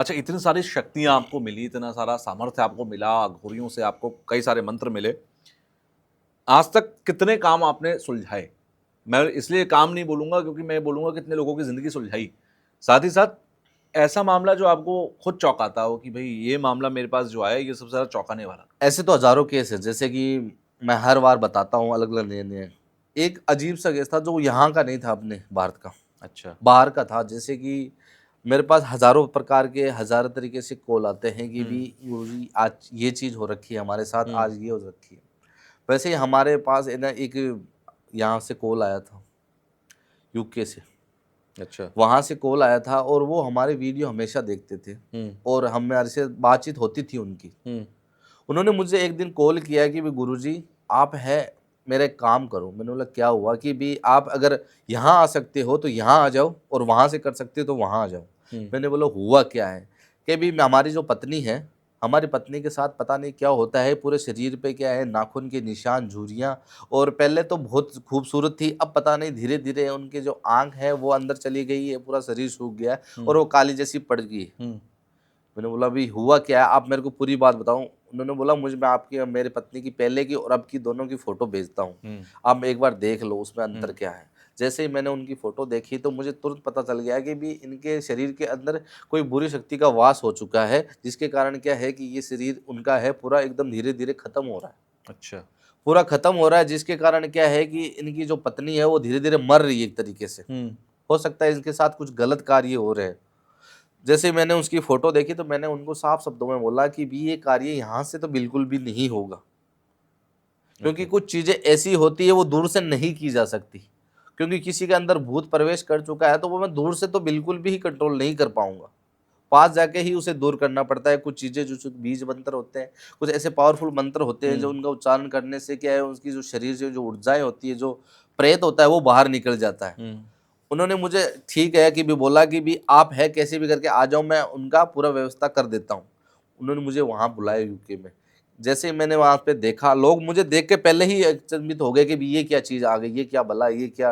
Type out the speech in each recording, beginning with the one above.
अच्छा, इतनी सारी शक्तियाँ आपको मिली, इतना सारा सामर्थ्य आपको मिला, घोड़ियों से आपको कई सारे मंत्र मिले। आज तक कितने काम आपने सुलझाए? मैं इसलिए काम नहीं बोलूँगा क्योंकि मैं बोलूँगा कितने लोगों की ज़िंदगी सुलझाई। साथ ही साथ ऐसा मामला जो आपको खुद चौंकाता हो कि भई ये मामला मेरे पास जो आया ये सबसे ज़्यादा चौंकाने वाला था। ऐसे तो हज़ारों केस हैं, जैसे कि मैं हर बार बताता हूँ अलग-अलग नए-नए। एक अजीब-सा केस था जो यहाँ का नहीं था अपने भारत का, अच्छा। बाहर का था। जैसे कि मेरे पास हज़ारों प्रकार के हज़ारों तरीके से कॉल आते हैं कि हुँ, भी गुरुजी आज ये चीज़ हो रखी है हमारे साथ, हुँ, आज ये हो रखी है। वैसे ही हमारे पास है ना एक यहाँ से कॉल आया था, यूके से। अच्छा। वहाँ से कॉल आया था और वो हमारे वीडियो हमेशा देखते थे हुँ, और हमारे से बातचीत होती थी उनकी। हुँ, उन्होंने मुझे एक दिन कॉल किया कि भी गुरुजी आप है, मेरा एक काम करो। मैंने बोला क्या हुआ? कि भी आप अगर यहाँ आ सकते हो तो यहाँ आ जाओ और वहाँ से कर सकते हो तो वहाँ आ जाओ। हुँ, मैंने बोला हुआ क्या है? कि भी हमारी जो पत्नी है, हमारी पत्नी के साथ पता नहीं क्या होता है, पूरे शरीर पे क्या है नाखून के निशान, झुर्रियाँ, और पहले तो बहुत खूबसूरत थी, अब पता नहीं धीरे-धीरे उनके जो आँख है वो अंदर चली गई है, पूरा शरीर सूख गया है हुँ, और वो काली जैसी पड़ गई है। हुँ, मैंने बोला अभी हुआ क्या है? आप मेरे को पूरी बात बताओ। उन्होंने बोला मुझे मैं आपकी और मेरी पत्नी की पहले की और अब की दोनों की फ़ोटो भेजता हूँ। हुँ, आप एक बार देख लो उसमें अंतर हुँ, क्या है। जैसे ही मैंने उनकी फ़ोटो देखी तो मुझे तुरंत पता चल गया कि भी इनके शरीर के अंदर कोई बुरी शक्ति का वास हो चुका है, जिसके कारण क्या है कि ये शरीर उनका है पूरा एकदम धीरे-धीरे ख़त्म हो रहा है। अच्छा। पूरा ख़त्म हो रहा है, जिसके कारण क्या है कि इनकी जो पत्नी है वो धीरे-धीरे मर रही है एक तरीके से। हुँ, हो सकता है इनके साथ कुछ गलत कार्य हो रहे हैं। जैसे ही मैंने उसकी फ़ोटो देखी तो मैंने उनको साफ शब्दों में बोला कि भी ये कार्य यहाँ से तो बिल्कुल भी नहीं होगा। क्योंकि ओके। कुछ चीज़ें ऐसी होती है वो दूर से नहीं की जा सकती। क्योंकि किसी के अंदर भूत प्रवेश कर चुका है तो वो मैं दूर से तो बिल्कुल भी कंट्रोल नहीं कर पाऊँगा। पास जाके ही उसे दूर करना पड़ता है। कुछ चीज़ें जो बीज मंत्र होते हैं, कुछ ऐसे पावरफुल मंत्र होते हैं जो हुँ, उनका उच्चारण करने से क्या है उसकी जो शरीर से जो ऊर्जाएँ होती है, जो प्रेत होता है वो बाहर निकल जाता है। हुँ, उन्होंने मुझे ठीक है कि भी बोला कि भी आप है कैसे भी करके आ जाओ, मैं उनका पूरा व्यवस्था कर देता हूँ। उन्होंने मुझे वहाँ बुलाया यूके में। जैसे ही मैंने वहाँ पे देखा, लोग मुझे देख के पहले ही अचंभित हो गए कि भी ये क्या चीज़ आ गई, ये क्या भला, ये क्या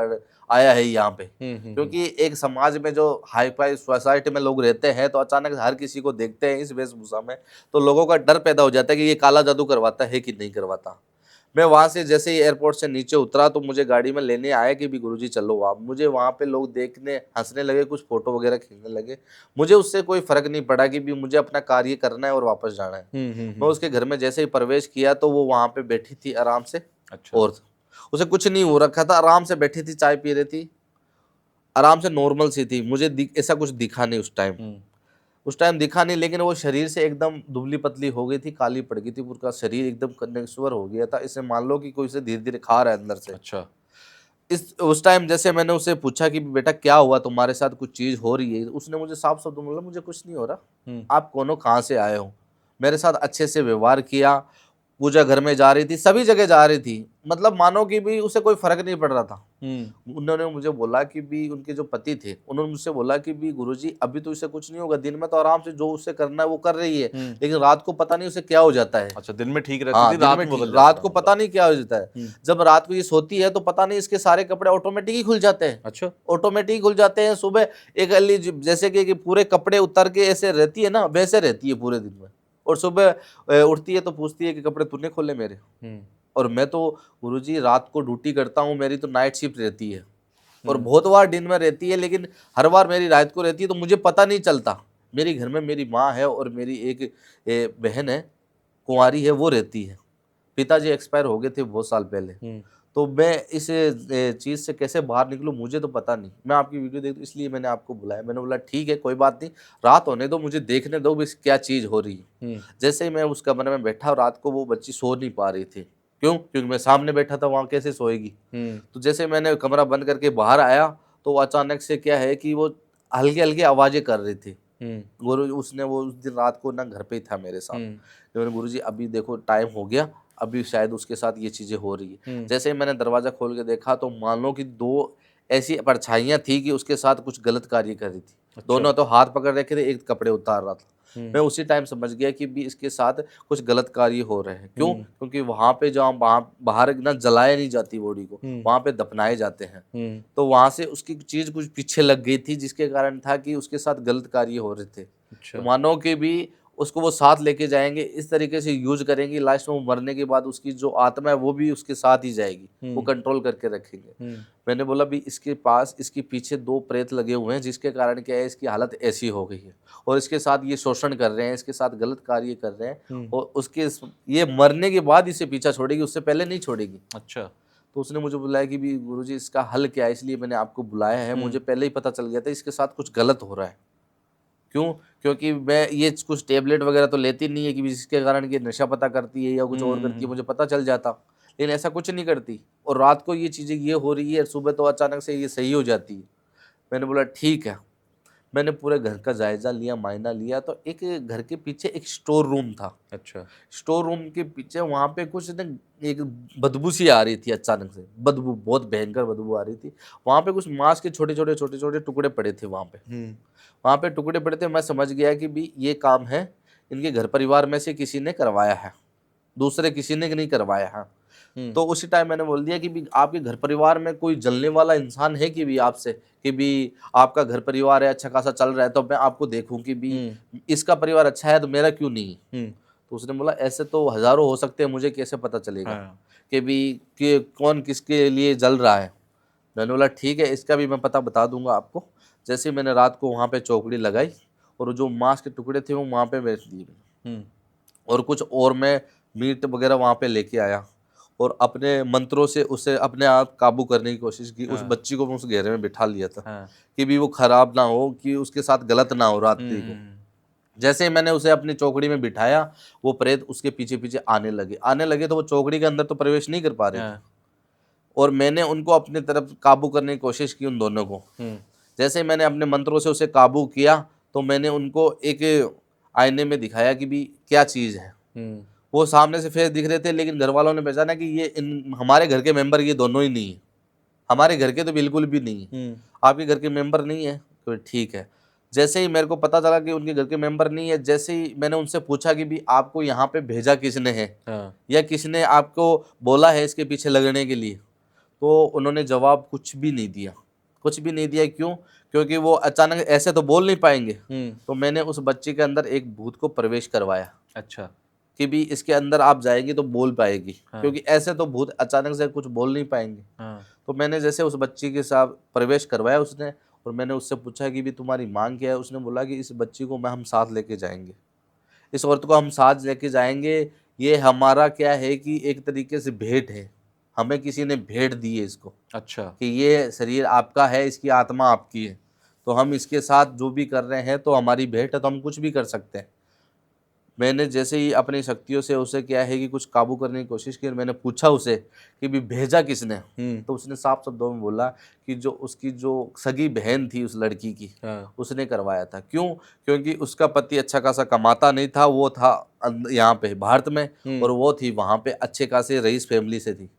आया है यहाँ पे। हुँ, हुँ, हुँ, क्योंकि एक समाज में जो हाई-फाई सोसाइटी में लोग रहते हैं, तो अचानक हर किसी को देखते हैं इस वेशभूषा में, तो लोगों का डर पैदा हो जाता है कि ये काला जादू करवाता है कि नहीं करवाता। मैं वहाँ से जैसे ही एयरपोर्ट से नीचे उतरा तो मुझे गाड़ी में लेने आए कि भी गुरुजी चलो आप। मुझे वहाँ पे लोग देखने हँसने लगे, कुछ फ़ोटो वगैरह खींचने लगे। मुझे उससे कोई फ़र्क नहीं पड़ा कि भी मुझे अपना कार्य करना है और वापस जाना है। हुँ, हुँ, मैं हुँ। उसके घर में जैसे ही प्रवेश किया तो वो वहाँ पे बैठी थी आराम से, अच्छा। और उसे कुछ नहीं हो रखा था, आराम से बैठी थी, चाय पी रही थी, आराम से नॉर्मल सी थी। मुझे ऐसा कुछ दिखा नहीं उस टाइम। हुँ, उस टाइम दिखा नहीं, लेकिन वो शरीर से एकदम दुबली-पतली हो गई थी, काली पड़ गई थी, पूरा शरीर एकदम नश्वर हो गया था। इसे मान लो कि कोई इसे धीरे-धीरे खा रहा है अंदर से। अच्छा। इस उस टाइम जैसे मैंने उससे पूछा कि बेटा क्या हुआ, तुम्हारे साथ कुछ चीज़ हो रही है? उसने मुझे साफ शब्दों में बोला मुझे कुछ नहीं हो रहा। हुँ, आप कौन हो? कहाँ से आए हो? मेरे साथ अच्छे से व्यवहार किया, पूजा घर में जा रही थी, सभी जगह जा रही थी। मतलब मानो कि भी उसे कोई फ़र्क नहीं पड़ रहा था। हुँ, उन्होंने मुझे बोला कि भी उनके जो पति थे, उन्होंने मुझसे बोला कि भी गुरुजी अभी तो इसे कुछ नहीं होगा, दिन में तो आराम से जो उसे करना है वो कर रही है, हुँ। लेकिन रात को पता नहीं उसे क्या हो जाता है। अच्छा, दिन में ठीक रहती थी, हाँ, दिन रात में में ठीक, बदल जाता रात था को मामला। पता नहीं क्या हो जाता है। हुँ, जब रात को ये सोती है तो पता नहीं इसके सारे कपड़े ऑटोमेटिक ही खुल जाते हैं। अच्छा। ऑटोमेटिक ही खुल जाते हैं। सुबह एक अली जैसे कि पूरे कपड़े उतर के ऐसे रहती है ना, वैसे रहती है पूरे दिन में। और सुबह उठती है तो पूछती है कि कपड़े तूने खोले मेरे? हुँ, और मैं तो गुरुजी रात को ड्यूटी करता हूँ, मेरी तो नाइट शिफ्ट रहती है। और हुँ, बहुत बार दिन में रहती है, लेकिन हर बार मेरी रात को रहती है तो मुझे पता नहीं चलता। मेरी घर में मेरी माँ है और मेरी एक बहन है, कुँवारी है, वो रहती है। पिताजी एक्सपायर हो गए थे बहुत साल पहले। हुँ, तो मैं इस चीज़ से कैसे बाहर निकलूँ मुझे तो पता नहीं। मैं आपकी वीडियो देख इसलिए मैंने आपको बुलाया। मैंने बोला ठीक है कोई बात नहीं, रात होने दो, मुझे देखने दो बस क्या चीज़ हो रही है। हुँ, जैसे ही मैं उस कमरे में बैठा, रात को वो बच्ची सो नहीं पा रही थी। क्यों? क्योंकि मैं सामने बैठा था, वहाँ कैसे सोएगी? हुँ, तो जैसे मैंने कमरा बंद करके बाहर आया, तो अचानक से क्या है कि वो हल्की-हल्की आवाज़ें कर रही थी। हुँ, उसने वो उस दिन रात को ना घर पे ही था मेरे साथ। हुँ, तो मैंने गुरुजी अभी देखो टाइम हो गया, अभी शायद उसके साथ ये चीज़ें हो रही है। हुँ, जैसे ही मैंने दरवाज़ा खोल के देखा तो मान लो कि 2 ऐसी परछाइयाँ थी कि उसके साथ कुछ गलत कार्य कर रही थी। अच्छा। दोनों तो हाथ पकड़ रखे थे, एक कपड़े उतार रहा था। हुँ, मैं उसी टाइम समझ गया कि भी इसके साथ कुछ गलत कार्य हो रहे हैं। क्यों? हुँ, क्योंकि वहाँ पे जहाँ वहाँ बाहर ना जलाया नहीं जाती बॉडी को, हुँ, वहाँ पे दफनाए जाते हैं। हुँ, तो वहाँ से उसकी चीज़ कुछ पीछे लग गई थी, जिसके कारण था कि उसके साथ गलत कार्य हो रहे थे। अच्छा। मानो कि भी उसको वो साथ लेके जाएंगे, इस तरीके से यूज करेंगे, लास्ट में वो मरने के बाद उसकी जो आत्मा है वो भी उसके साथ ही जाएगी, वो कंट्रोल करके रखेंगे। मैंने बोला भी इसके पास, इसके पीछे 2 प्रेत लगे हुए हैं, जिसके कारण क्या है, इसकी हालत ऐसी हो गई है और इसके साथ ये शोषण कर रहे हैं, इसके साथ गलत कार्य कर रहे हैं और ये मरने के बाद इसे पीछा छोड़ेगी, उससे पहले नहीं छोड़ेगी। अच्छा। तो उसने मुझे बुलाया कि भी गुरुजी इसका हल क्या है, इसलिए मैंने आपको बुलाया है। मुझे पहले ही पता चल गया था इसके साथ कुछ गलत हो रहा है। क्यों? क्योंकि मैं ये कुछ टेबलेट वगैरह तो लेती नहीं है कि जिसके कारण कि नशा पता करती है या कुछ और करती है, मुझे पता चल जाता, लेकिन ऐसा कुछ नहीं करती। और रात को ये चीज़ें ये हो रही है, सुबह तो अचानक से ये सही हो जाती है। मैंने बोला ठीक है। मैंने पूरे घर का जायजा लिया, मायना लिया, तो एक घर के पीछे एक स्टोर रूम था। अच्छा। स्टोर रूम के पीछे वहाँ पे कुछ ना, एक बदबू सी आ रही थी, अचानक से बदबू, बहुत भयंकर बदबू आ रही थी। वहाँ पे कुछ मांस के छोटे छोटे टुकड़े पड़े थे। वहाँ पे टुकड़े पड़े थे। मैं समझ गया कि भी ये काम है इनके घर परिवार में से किसी ने करवाया है, दूसरे किसी ने नहीं करवाया है। तो उसी टाइम मैंने बोल दिया कि भी आपके घर परिवार में कोई जलने वाला इंसान है कि भी आपसे, कि भी आपका घर परिवार है अच्छा खासा चल रहा है, तो मैं आपको देखूं कि भी इसका परिवार अच्छा है तो मेरा क्यों नहीं है। तो उसने बोला ऐसे तो हजारों हो सकते हैं, मुझे कैसे पता चलेगा कि भी कि कौन किसके लिए जल रहा है। मैंने बोला ठीक है, इसका भी मैं पता बता दूंगा आपको। जैसे ही मैंने रात को वहाँ पे चौकड़ी लगाई और जो मांस के टुकड़े थे वो वहाँ पे बेच दिए, और कुछ और मैं मीट वगैरह वहाँ पे लेके आया और अपने मंत्रों से उसे अपने आप काबू करने की कोशिश की। उस बच्ची को मैं उस घेरे में बिठा लिया था कि भी वो खराब ना हो, कि उसके साथ गलत ना हो रात्रि को। जैसे ही मैंने उसे अपनी चौकड़ी में बिठाया, वो प्रेत उसके पीछे पीछे आने लगे तो वो चौकड़ी के अंदर तो प्रवेश नहीं कर पा रहे थे, और मैंने उनको अपनी तरफ काबू करने की कोशिश की, उन दोनों को। जैसे ही मैंने अपने मंत्रों से उसे काबू किया, तो मैंने उनको एक आईने में दिखाया कि भी क्या चीज़ है। वो सामने से फेस दिख रहे थे, लेकिन घर वालों ने पहचाना कि ये हमारे घर के मेंबर ये दोनों ही नहीं है, हमारे घर के तो बिल्कुल भी नहीं है। आपके घर के मेंबर नहीं है तो ठीक है। जैसे ही मेरे को पता चला कि उनके घर के मेंबर नहीं है, जैसे ही मैंने उनसे पूछा कि भी आपको यहाँ पे भेजा किसने है, या किसने आपको बोला है इसके पीछे लगने के लिए, तो उन्होंने जवाब कुछ भी नहीं दिया, कुछ भी नहीं दिया। क्यों? क्योंकि वो अचानक ऐसे तो बोल नहीं पाएंगे। तो मैंने उस बच्चे के अंदर एक भूत को प्रवेश करवाया। अच्छा। कि भी इसके अंदर आप जाएंगे तो बोल पाएगी, क्योंकि ऐसे तो भूत अचानक से कुछ बोल नहीं पाएंगे। तो मैंने जैसे उस बच्ची के साथ प्रवेश करवाया उसने, और मैंने उससे पूछा कि भी तुम्हारी मांग क्या है। उसने बोला कि इस बच्ची को हम साथ लेके जाएंगे, इस औरत को हम साथ लेके जाएंगे। ये हमारा क्या है कि एक तरीके से भेंट है, हमें किसी ने भेंट दी है इसको। अच्छा। कि ये शरीर आपका है, इसकी आत्मा आपकी है, तो हम इसके साथ जो भी कर रहे हैं तो हमारी भेंट है, तो हम कुछ भी कर सकते हैं। मैंने जैसे ही अपनी शक्तियों से उसे क्या है कि कुछ काबू करने की कोशिश की, मैंने पूछा उसे कि भी भेजा किसने। तो उसने साफ शब्दों में बोला कि जो उसकी जो सगी बहन थी उस लड़की की, उसने करवाया था। क्यों? क्योंकि उसका पति अच्छा खासा कमाता नहीं था, वो था यहाँ पे भारत में, और वो थी वहाँ पे अच्छे खासे रईस फैमिली से थी,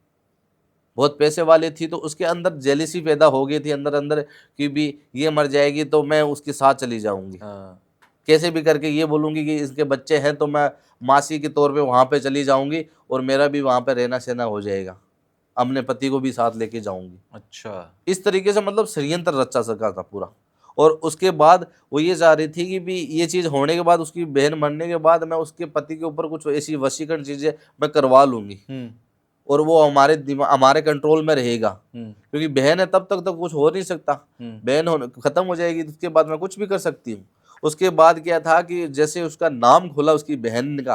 बहुत पैसे वाले थी। तो उसके अंदर जेलिसी पैदा हो गई थी अंदर अंदर कि भी ये मर जाएगी तो मैं उसके साथ चली जाऊंगी, कैसे भी करके ये बोलूँगी कि इसके बच्चे हैं तो मैं मासी के तौर पे वहाँ पे चली जाऊँगी और मेरा भी वहाँ पे रहना सहना हो जाएगा, अपने पति को भी साथ लेके जाऊँगी। अच्छा। इस तरीके से मतलब षड्यंत्र रचा सका था पूरा। और उसके बाद वो ये चाह रही थी कि भी ये चीज़ होने के बाद, उसकी बहन मरने के बाद, मैं उसके पति के ऊपर कुछ ऐसी वशीकरण चीज़ें मैं करवा लूँगी और वो हमारे दिमाग हमारे कंट्रोल में रहेगा, क्योंकि बहन है तब तक तो कुछ हो नहीं सकता। बहन खत्म हो जाएगी तो उसके बाद मैं कुछ भी कर सकती हूँ। उसके बाद क्या था कि जैसे उसका नाम खुला उसकी बहन का,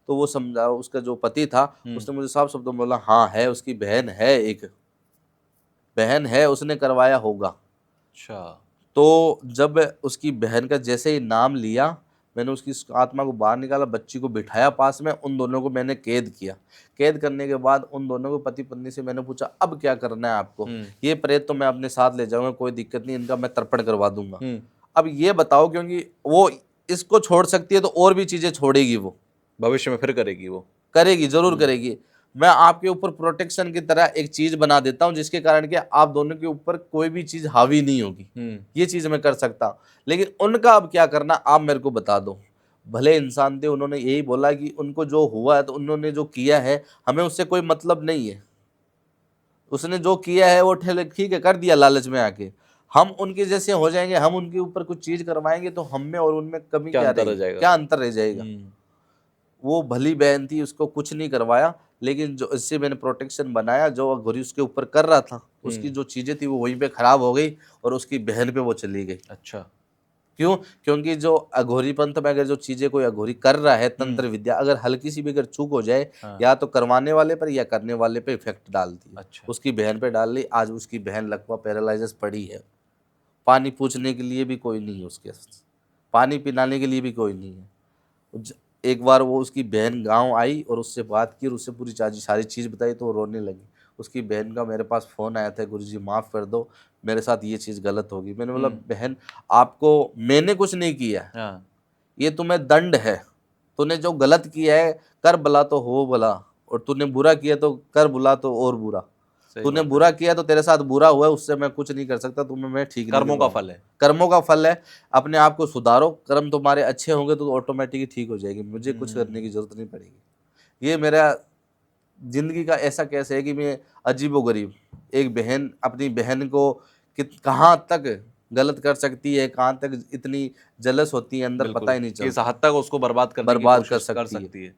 तो वो समझा, उसका जो पति था उसने मुझे साफ शब्दों में बोला हाँ है, उसकी बहन है, एक बहन है, उसने करवाया होगा। अच्छा। तो जब उसकी बहन का जैसे ही नाम लिया, मैंने उसकी आत्मा को बाहर निकाला, बच्ची को बिठाया पास में, उन दोनों को मैंने कैद किया। कैद करने के बाद उन दोनों को पति पत्नी से मैंने पूछा अब क्या करना है आपको। ये प्रेत तो मैं अपने साथ ले जाऊंगा, कोई दिक्कत नहीं, इनका मैं तर्पण करवा दूंगा। अब ये बताओ, क्योंकि वो इसको छोड़ सकती है तो और भी चीजें छोड़ेगी, वो भविष्य में फिर करेगी, वो करेगी, जरूर करेगी। मैं आपके ऊपर प्रोटेक्शन की तरह एक चीज बना देता हूं, जिसके कारण कि आप दोनों के ऊपर कोई भी चीज हावी नहीं होगी। ये चीज मैं कर सकता हूं, लेकिन उनका अब क्या करना आप मेरे को बता दो। भले इंसान थे, उन्होंने यही बोला कि उनको जो हुआ है तो उन्होंने जो किया है हमें उससे कोई मतलब नहीं है। उसने जो किया है वो ठीक है कर दिया लालच में आके, हम उनके जैसे हो जाएंगे, हम उनके ऊपर कुछ चीज करवाएंगे तो हम में और उनमें कमी क्या क्या अंतर रह रहेगी, जाएगा? क्या अंतर रह जाएगा। हम्म, वो भली बहन थी, उसको कुछ नहीं करवाया, लेकिन जो इससे मैंने प्रोटेक्शन बनाया, जो अघोरी उसके ऊपर कर रहा था, उसकी जो चीजें थी वो वहीं पे खराब हो गई और उसकी बहन पे वो चली गई। अच्छा। क्यों? क्योंकि जो अघोरी पंथ में अगर जो चीजें कोई अघोरी कर रहा है, तंत्र विद्या, अगर हल्की सी भी अगर चूक हो जाए, हाँ। या तो करवाने वाले पर या करने वाले पे इफेक्ट डालती है। अच्छा। उसकी बहन पे डाल ली, आज उसकी बहन लगभग पैरालाइसिस पड़ी है। पानी पूछने के लिए भी कोई नहीं है उसके, पानी पिलाने के लिए भी कोई नहीं है। एक बार वो उसकी बहन गांव आई और उससे बात की और उससे पूरी सारी चीज़ बताई तो वो रोने लगी। उसकी बहन का मेरे पास फ़ोन आया था, गुरुजी माफ़ कर दो, मेरे साथ ये चीज़ गलत होगी। मैंने बोला बहन, आपको मैंने कुछ नहीं किया, हाँ, ये तुम्हें दंड है। तूने जो गलत किया है, कर भला तो हो भला, और तूने बुरा किया तो कर बुला तो और बुरा। सही तूने बात है। बुरा किया तो तेरे साथ बुरा हुआ है, उससे मैं कुछ नहीं कर सकता, तुम्हें मैं ठीक नहीं कर्मों का करवाऊंगा। फल है। कर्मों का फल है, अपने आप को सुधारो, कर्म तुम्हारे अच्छे होंगे तो ऑटोमेटिकली ठीक हो जाएगी, मुझे कुछ करने की जरूरत नहीं पड़ेगी। ये मेरा जिंदगी का ऐसा कैसे है कि मैं अजीबोगरीब, एक बहन अपनी बहन को कहाँ तक गलत कर सकती है, कहाँ तक इतनी जलस होती है अंदर, पता बिल्कुल, ही नहीं किस चलता, हद तक उसको बर्बाद करने की बर्बाद कर कोशिश कर सकती है। सकती है।